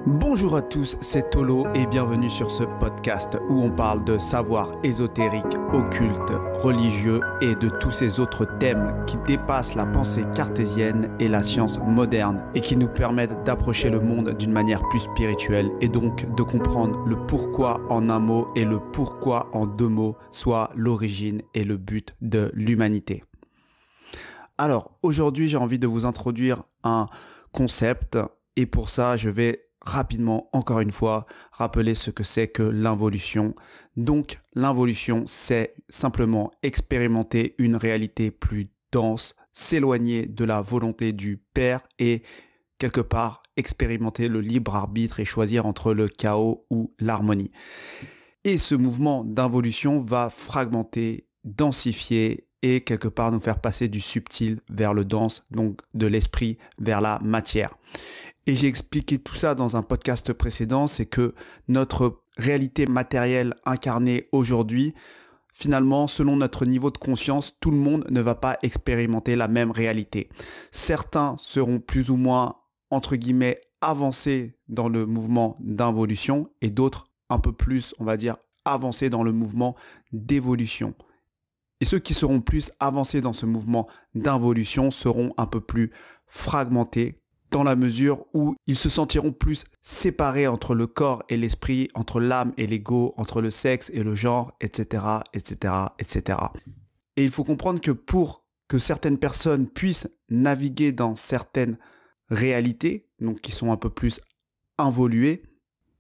Bonjour à tous, c'est Tolo et bienvenue sur ce podcast où on parle de savoir ésotérique, occulte, religieux et de tous ces autres thèmes qui dépassent la pensée cartésienne et la science moderne et qui nous permettent d'approcher le monde d'une manière plus spirituelle et donc de comprendre le pourquoi en un mot et le pourquoi en deux mots, soit l'origine et le but de l'humanité. Alors aujourd'hui j'ai envie de vous introduire un concept et pour ça je vais rapidement, encore une fois, rappeler ce que c'est que l'involution. Donc, l'involution, c'est simplement expérimenter une réalité plus dense, s'éloigner de la volonté du Père et, quelque part, expérimenter le libre arbitre et choisir entre le chaos ou l'harmonie. Et ce mouvement d'involution va fragmenter, densifier et, quelque part, nous faire passer du subtil vers le dense, donc de l'esprit vers la matière. Et j'ai expliqué tout ça dans un podcast précédent, c'est que notre réalité matérielle incarnée aujourd'hui, finalement, selon notre niveau de conscience, tout le monde ne va pas expérimenter la même réalité. Certains seront plus ou moins, entre guillemets, avancés dans le mouvement d'involution et d'autres un peu plus, on va dire, avancés dans le mouvement d'évolution. Et ceux qui seront plus avancés dans ce mouvement d'involution seront un peu plus fragmentés, dans la mesure où ils se sentiront plus séparés entre le corps et l'esprit, entre l'âme et l'ego, entre le sexe et le genre, etc., etc., etc. Et il faut comprendre que pour que certaines personnes puissent naviguer dans certaines réalités, donc qui sont un peu plus involuées,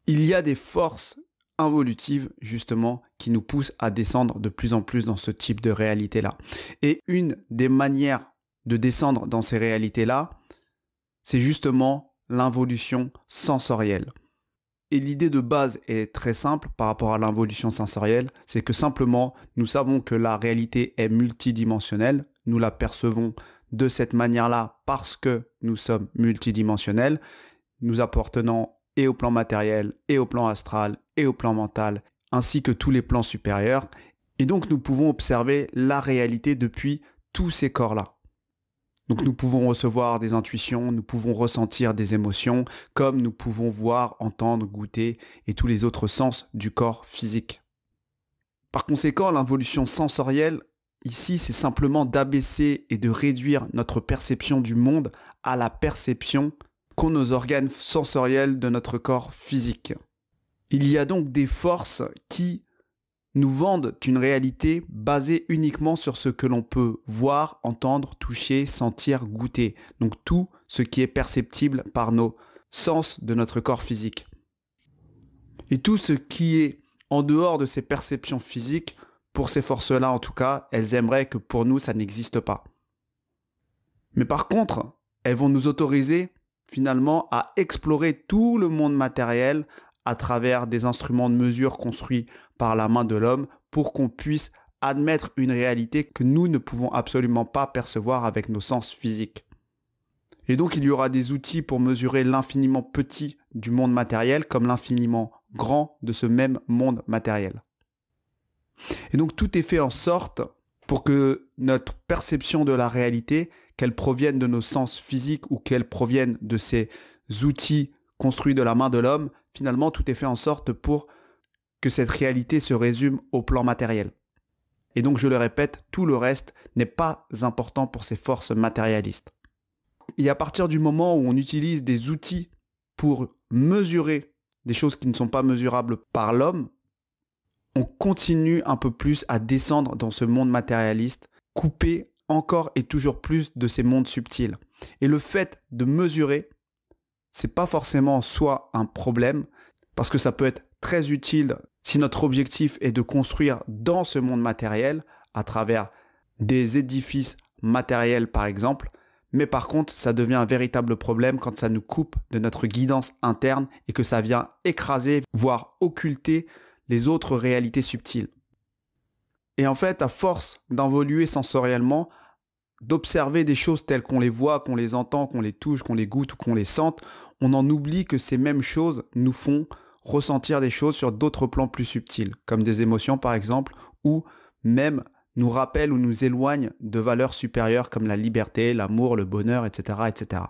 il y a des forces involutives, justement, qui nous poussent à descendre de plus en plus dans ce type de réalité-là. Et une des manières de descendre dans ces réalités-là, c'est justement l'involution sensorielle. Et l'idée de base est très simple par rapport à l'involution sensorielle, c'est que simplement, nous savons que la réalité est multidimensionnelle, nous la percevons de cette manière-là parce que nous sommes multidimensionnels, nous appartenons et au plan matériel, et au plan astral, et au plan mental, ainsi que tous les plans supérieurs, et donc nous pouvons observer la réalité depuis tous ces corps-là. Donc nous pouvons recevoir des intuitions, nous pouvons ressentir des émotions, comme nous pouvons voir, entendre, goûter et tous les autres sens du corps physique. Par conséquent, l'involution sensorielle, ici, c'est simplement d'abaisser et de réduire notre perception du monde à la perception qu'ont nos organes sensoriels de notre corps physique. Il y a donc des forces qui nous vendent une réalité basée uniquement sur ce que l'on peut voir, entendre, toucher, sentir, goûter. Donc tout ce qui est perceptible par nos sens de notre corps physique. Et tout ce qui est en dehors de ces perceptions physiques, pour ces forces-là en tout cas, elles aimeraient que pour nous ça n'existe pas. Mais par contre, elles vont nous autoriser finalement à explorer tout le monde matériel à travers des instruments de mesure construits par la main de l'homme pour qu'on puisse admettre une réalité que nous ne pouvons absolument pas percevoir avec nos sens physiques. Et donc il y aura des outils pour mesurer l'infiniment petit du monde matériel comme l'infiniment grand de ce même monde matériel. Et donc tout est fait en sorte pour que notre perception de la réalité, qu'elle provienne de nos sens physiques ou qu'elle provienne de ces outils construits de la main de l'homme, finalement, tout est fait en sorte pour que cette réalité se résume au plan matériel. Et donc, je le répète, tout le reste n'est pas important pour ces forces matérialistes. Et à partir du moment où on utilise des outils pour mesurer des choses qui ne sont pas mesurables par l'homme, on continue un peu plus à descendre dans ce monde matérialiste, coupé encore et toujours plus de ces mondes subtils. Et le fait de mesurer, c'est pas forcément en soi un problème, parce que ça peut être très utile si notre objectif est de construire dans ce monde matériel, à travers des édifices matériels par exemple, mais par contre ça devient un véritable problème quand ça nous coupe de notre guidance interne et que ça vient écraser, voire occulter les autres réalités subtiles. Et en fait, à force d'involuer sensoriellement, d'observer des choses telles qu'on les voit, qu'on les entend, qu'on les touche, qu'on les goûte ou qu'on les sente, on en oublie que ces mêmes choses nous font ressentir des choses sur d'autres plans plus subtils, comme des émotions par exemple, ou même nous rappellent ou nous éloignent de valeurs supérieures comme la liberté, l'amour, le bonheur, etc., etc.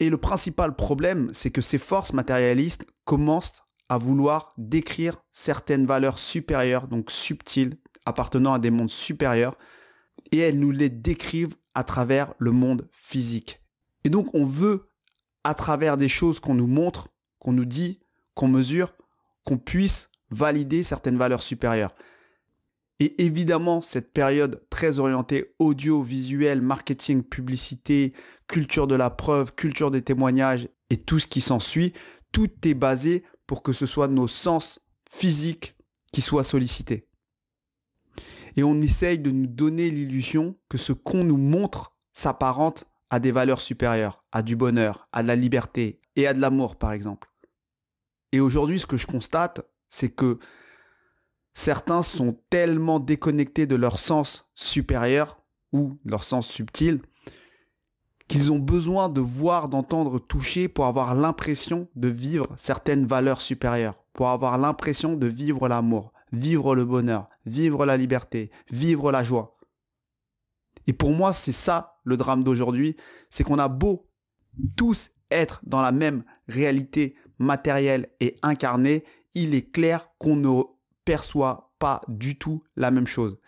Et le principal problème, c'est que ces forces matérialistes commencent à vouloir décrire certaines valeurs supérieures, donc subtiles, appartenant à des mondes supérieurs, et elles nous les décrivent à travers le monde physique. Et donc on veut, à travers des choses qu'on nous montre, qu'on nous dit, qu'on mesure, qu'on puisse valider certaines valeurs supérieures. Et évidemment, cette période très orientée audio, visuel, marketing, publicité, culture de la preuve, culture des témoignages et tout ce qui s'ensuit, tout est basé pour que ce soit nos sens physiques qui soient sollicités. Et on essaye de nous donner l'illusion que ce qu'on nous montre s'apparente à des valeurs supérieures, à du bonheur, à de la liberté et à de l'amour, par exemple. Et aujourd'hui, ce que je constate, c'est que certains sont tellement déconnectés de leur sens supérieur ou leur sens subtil qu'ils ont besoin de voir, d'entendre, toucher pour avoir l'impression de vivre certaines valeurs supérieures, pour avoir l'impression de vivre l'amour, vivre le bonheur, vivre la liberté, vivre la joie. Et pour moi, c'est ça le drame d'aujourd'hui, c'est qu'on a beau tous être dans la même réalité matérielle et incarnée, il est clair qu'on ne perçoit pas du tout la même chose.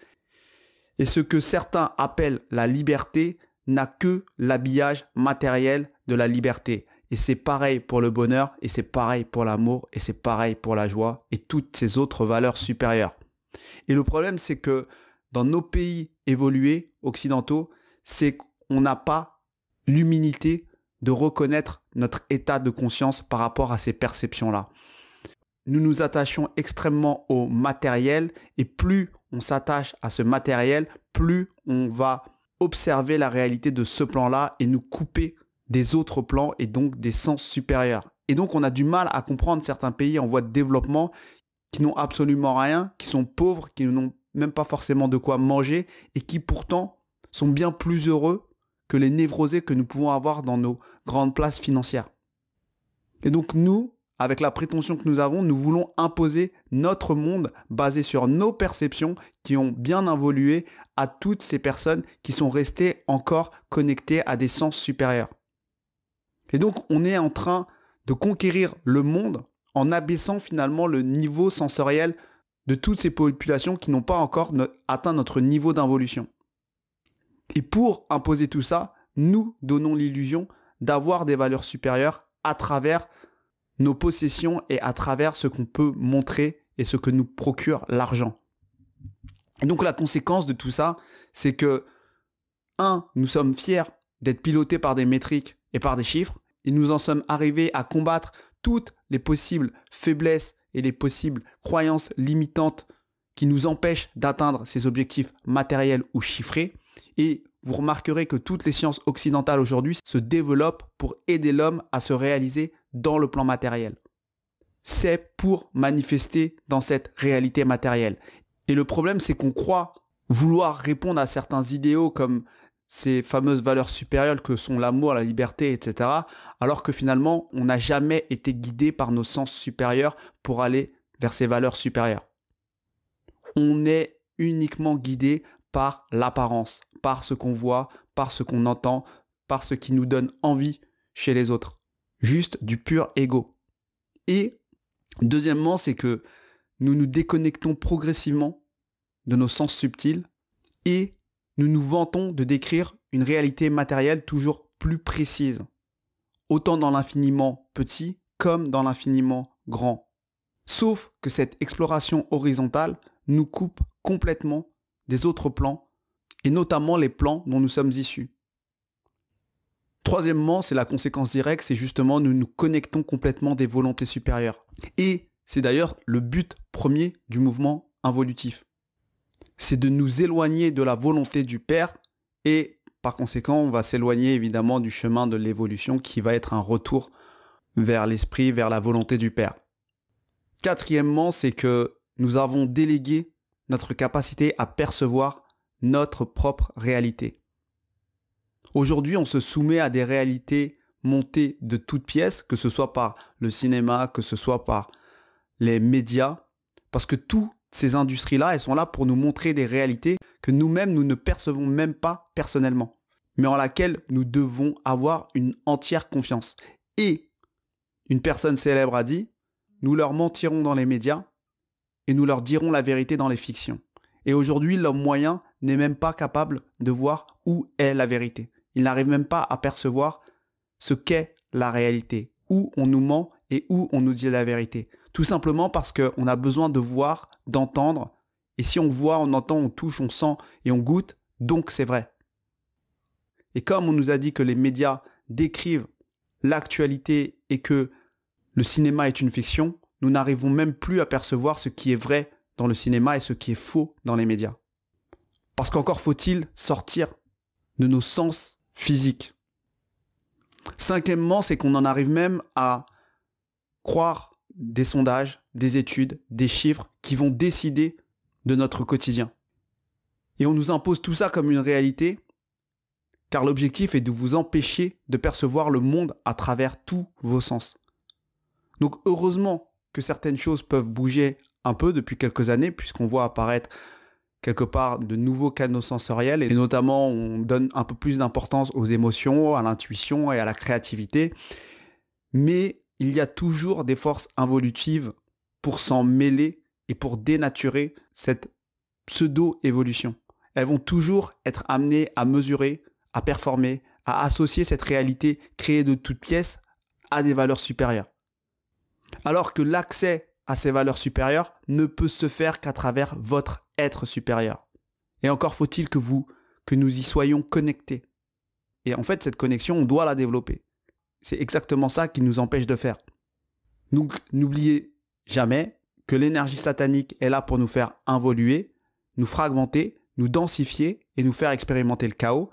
Et ce que certains appellent la liberté n'a que l'habillage matériel de la liberté. Et c'est pareil pour le bonheur, et c'est pareil pour l'amour, et c'est pareil pour la joie, et toutes ces autres valeurs supérieures. Et le problème, c'est que dans nos pays évolués, occidentaux, c'est qu'on n'a pas l'humilité de reconnaître notre état de conscience par rapport à ces perceptions-là. Nous nous attachons extrêmement au matériel et plus on s'attache à ce matériel, plus on va observer la réalité de ce plan-là et nous couper des autres plans et donc des sens supérieurs. Et donc on a du mal à comprendre certains pays en voie de développement qui n'ont absolument rien, qui sont pauvres, qui n'ont même pas forcément de quoi manger et qui pourtant sont bien plus heureux que les névrosés que nous pouvons avoir dans nos grandes places financières. Et donc nous, avec la prétention que nous avons, nous voulons imposer notre monde basé sur nos perceptions qui ont bien évolué à toutes ces personnes qui sont restées encore connectées à des sens supérieurs. Et donc on est en train de conquérir le monde en abaissant finalement le niveau sensoriel de toutes ces populations qui n'ont pas encore atteint notre niveau d'involution. Et pour imposer tout ça, nous donnons l'illusion d'avoir des valeurs supérieures à travers nos possessions et à travers ce qu'on peut montrer et ce que nous procure l'argent. Et donc la conséquence de tout ça, c'est que, nous sommes fiers d'être pilotés par des métriques et par des chiffres, et nous en sommes arrivés à combattre toutes les possibles faiblesses et les possibles croyances limitantes qui nous empêchent d'atteindre ces objectifs matériels ou chiffrés. Et vous remarquerez que toutes les sciences occidentales aujourd'hui se développent pour aider l'homme à se réaliser dans le plan matériel. C'est pour manifester dans cette réalité matérielle. Et le problème, c'est qu'on croit vouloir répondre à certains idéaux comme ces fameuses valeurs supérieures que sont l'amour, la liberté, etc. Alors que finalement, on n'a jamais été guidé par nos sens supérieurs pour aller vers ces valeurs supérieures. On est uniquement guidé par l'apparence, par ce qu'on voit, par ce qu'on entend, par ce qui nous donne envie chez les autres. Juste du pur ego. Et deuxièmement, c'est que nous nous déconnectons progressivement de nos sens subtils et nous nous vantons de décrire une réalité matérielle toujours plus précise, autant dans l'infiniment petit comme dans l'infiniment grand. Sauf que cette exploration horizontale nous coupe complètement des autres plans, et notamment les plans dont nous sommes issus. Troisièmement, c'est la conséquence directe, c'est justement nous nous connectons complètement des volontés supérieures. Et c'est d'ailleurs le but premier du mouvement involutif. C'est de nous éloigner de la volonté du Père et par conséquent, on va s'éloigner évidemment du chemin de l'évolution qui va être un retour vers l'esprit, vers la volonté du Père. Quatrièmement, c'est que nous avons délégué notre capacité à percevoir notre propre réalité. Aujourd'hui, on se soumet à des réalités montées de toutes pièces, que ce soit par le cinéma, que ce soit par les médias, parce que toutes ces industries-là, elles sont là pour nous montrer des réalités que nous-mêmes, nous ne percevons même pas personnellement. mais en laquelle nous devons avoir une entière confiance. Et une personne célèbre a dit, nous leur mentirons dans les médias et nous leur dirons la vérité dans les fictions. Et aujourd'hui, l'homme moyen n'est même pas capable de voir où est la vérité. Il n'arrive même pas à percevoir ce qu'est la réalité, où on nous ment et où on nous dit la vérité. Tout simplement parce qu'on a besoin de voir, d'entendre. Et si on voit, on entend, on touche, on sent et on goûte, donc c'est vrai. Et comme on nous a dit que les médias décrivent l'actualité et que le cinéma est une fiction, nous n'arrivons même plus à percevoir ce qui est vrai dans le cinéma et ce qui est faux dans les médias. Parce qu'encore faut-il sortir de nos sens physiques. Cinquièmement, c'est qu'on en arrive même à croire des sondages, des études, des chiffres qui vont décider de notre quotidien. Et on nous impose tout ça comme une réalité, car l'objectif est de vous empêcher de percevoir le monde à travers tous vos sens. Donc heureusement que certaines choses peuvent bouger un peu depuis quelques années, puisqu'on voit apparaître quelque part de nouveaux canaux sensoriels, et notamment on donne un peu plus d'importance aux émotions, à l'intuition et à la créativité. Mais il y a toujours des forces involutives pour s'en mêler et pour dénaturer cette pseudo-évolution. Elles vont toujours être amenées à mesurer, à performer, à associer cette réalité créée de toutes pièces à des valeurs supérieures. Alors que l'accès à ces valeurs supérieures ne peut se faire qu'à travers votre être supérieur. Et encore faut-il que nous y soyons connectés. Et en fait, cette connexion, on doit la développer. C'est exactement ça qui nous empêche de faire. Donc, n'oubliez jamais que l'énergie satanique est là pour nous faire involuer, nous fragmenter, nous densifier et nous faire expérimenter le chaos.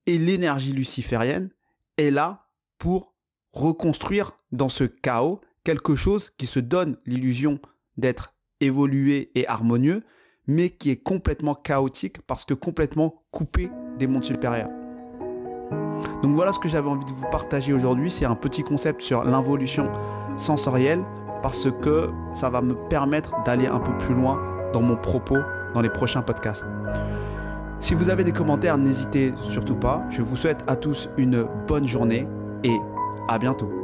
Et l'énergie luciférienne est là pour reconstruire dans ce chaos quelque chose qui se donne l'illusion d'être évolué et harmonieux, mais qui est complètement chaotique parce que complètement coupé des mondes supérieurs. Donc voilà ce que j'avais envie de vous partager aujourd'hui. C'est un petit concept sur l'involution sensorielle parce que ça va me permettre d'aller un peu plus loin dans mon propos dans les prochains podcasts. Si vous avez des commentaires, n'hésitez surtout pas. Je vous souhaite à tous une bonne journée et à bientôt.